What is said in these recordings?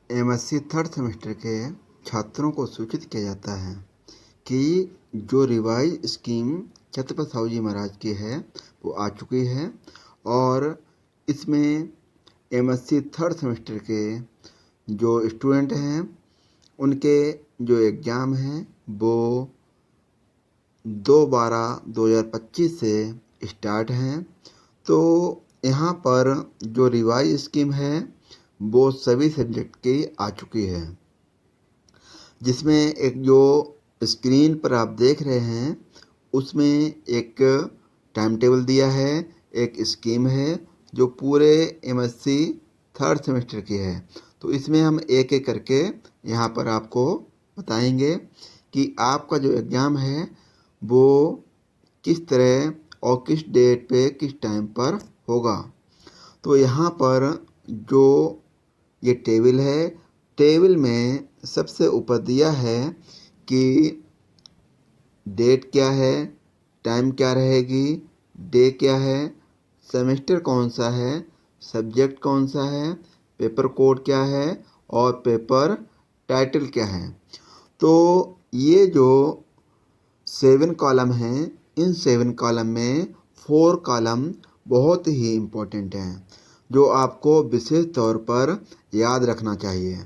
MSc third semester के छात्रों को सूचित किया जाता है कि जो रिवाइज स्कीम छत्रपति साहू जी महाराज की है वो आ चुकी है और इसमें एमएससी थर्ड सेमेस्टर के जो स्टूडेंट हैं उनके जो एग्ज़ाम हैं वो 2/12/2025 से स्टार्ट हैं। तो यहाँ पर जो रिवाइज स्कीम है वो सभी सब्जेक्ट की आ चुकी है, जिसमें एक जो स्क्रीन पर आप देख रहे हैं उसमें एक टाइम टेबल दिया है, एक स्कीम है जो पूरे एमएससी थर्ड सेमेस्टर की है। तो इसमें हम एक एक करके यहाँ पर आपको बताएंगे कि आपका जो एग्ज़ाम है वो किस तरह और किस डेट पे किस टाइम पर होगा। तो यहाँ पर जो ये टेबल है, टेबल में सबसे ऊपर दिया है कि डेट क्या है, टाइम क्या रहेगी, डे क्या है, सेमेस्टर कौन सा है, सब्जेक्ट कौन सा है, पेपर कोड क्या है और पेपर टाइटल क्या है। तो ये जो 7 कॉलम हैं, इन 7 कॉलम में 4 कॉलम बहुत ही इम्पोर्टेंट हैं जो आपको विशेष तौर पर याद रखना चाहिए,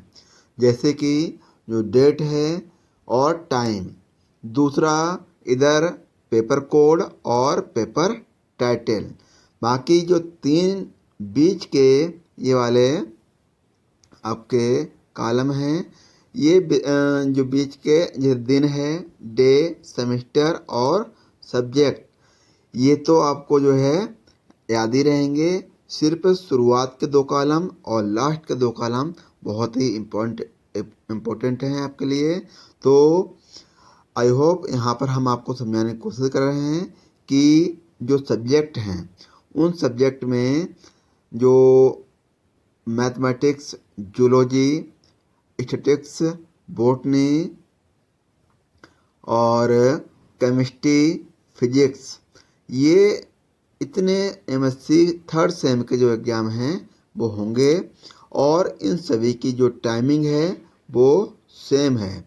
जैसे कि जो डेट है और टाइम, दूसरा इधर पेपर कोड और पेपर टाइटल। बाकी जो 3 बीच के ये वाले आपके कॉलम हैं, ये जो बीच के जो दिन है, डे, सेमेस्टर और सब्जेक्ट, ये तो आपको जो है याद ही रहेंगे। सिर्फ शुरुआत के 2 कॉलम और लास्ट के 2 कॉलम बहुत ही इम्पोर्टेंट हैं आपके लिए। तो आई होप यहाँ पर हम आपको समझाने की कोशिश कर रहे हैं कि जो सब्जेक्ट हैं उन सब्जेक्ट में जो मैथमेटिक्स, जूलॉजी, स्टैटिस्टिक्स, बॉटनी और केमिस्ट्री, फिजिक्स, ये इतने एमएससी थर्ड सेम के जो एग्ज़ाम हैं वो होंगे और इन सभी की जो टाइमिंग है वो सेम है,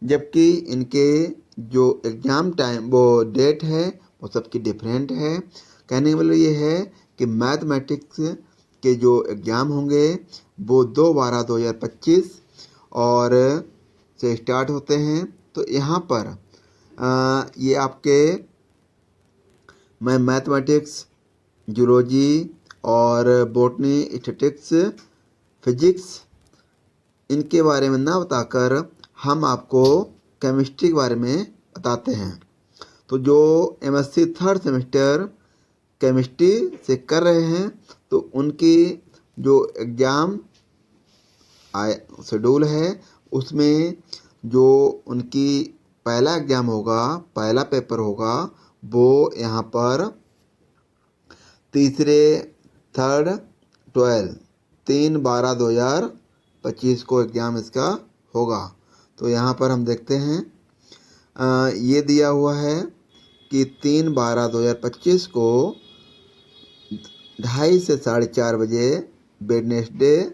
जबकि इनके जो एग्ज़ाम टाइम वो डेट है वो सबकी डिफरेंट है। कहने का मतलब ये है कि मैथमेटिक्स के जो एग्ज़ाम होंगे वो 2/12/2025 और से स्टार्ट होते हैं। तो यहाँ पर ये आपके मैं मैथमेटिक्स, जूलॉजी और बॉटनी, स्टैटिस्टिक्स, फिजिक्स इनके बारे में ना बताकर हम आपको केमिस्ट्री के बारे में बताते हैं। तो जो एमएससी थर्ड सेमेस्टर केमिस्ट्री से कर रहे हैं तो उनकी जो एग्ज़ाम शेड्यूल है उसमें जो उनकी पहला एग्ज़ाम होगा, पहला पेपर होगा, वो यहाँ पर तीसरे थर्ड 3/12/2025 को एग्ज़ाम इसका होगा। तो यहाँ पर हम देखते हैं ये दिया हुआ है कि 3/12/2025 को 2:30 से 4:30 बजे वेडनेसडे,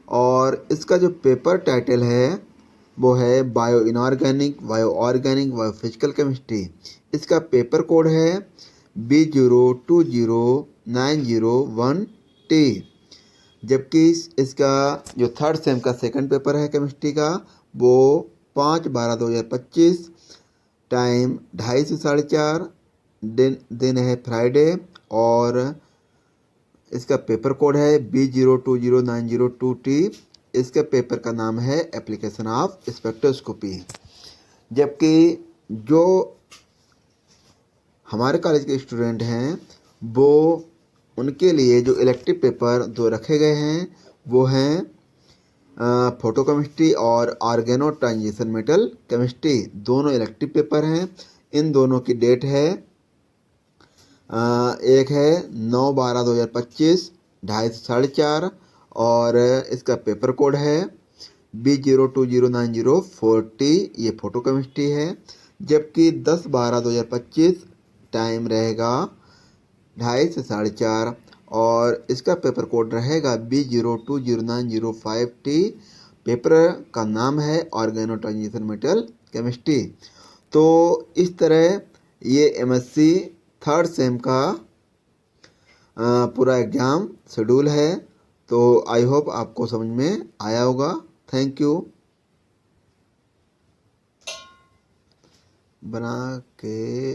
और इसका जो पेपर टाइटल है वो है bio inorganic, bio organic, bio physical chemistry. इसका पेपर कोड है B020901T। जबकि इसका जो थर्ड सेम का सेकंड पेपर है केमिस्ट्री का वो 5/12/2025, टाइम 2:30 से 4:30, दिन है फ्राइडे और इसका पेपर कोड है B020902T। इसके पेपर का नाम है एप्लीकेशन ऑफ स्पेक्ट्रोस्कोपी। जबकि जो हमारे कॉलेज के स्टूडेंट हैं वो उनके लिए जो इलेक्टिव पेपर 2 रखे गए हैं वो हैं फोटो केमिस्ट्री और ऑर्गेनो ट्रांजिशन मेटल केमिस्ट्री, दोनों इलेक्टिव पेपर हैं। इन दोनों की डेट है एक है 9/12/2025, 2:30 से 4:30 और इसका पेपर कोड है B020904T, ये फोटो केमिस्ट्री है। जबकि 10/12/2025 टाइम रहेगा 2:30 से 4:30 और इसका पेपर कोड रहेगा B020905T। पेपर का नाम है ऑर्गेनो ट्रांजिशन मेटल केमिस्ट्री। तो इस तरह ये MSc थर्ड सेम का पूरा एग्ज़ाम शेड्यूल है। तो आई होप आपको समझ में आया होगा। Thank you. बना के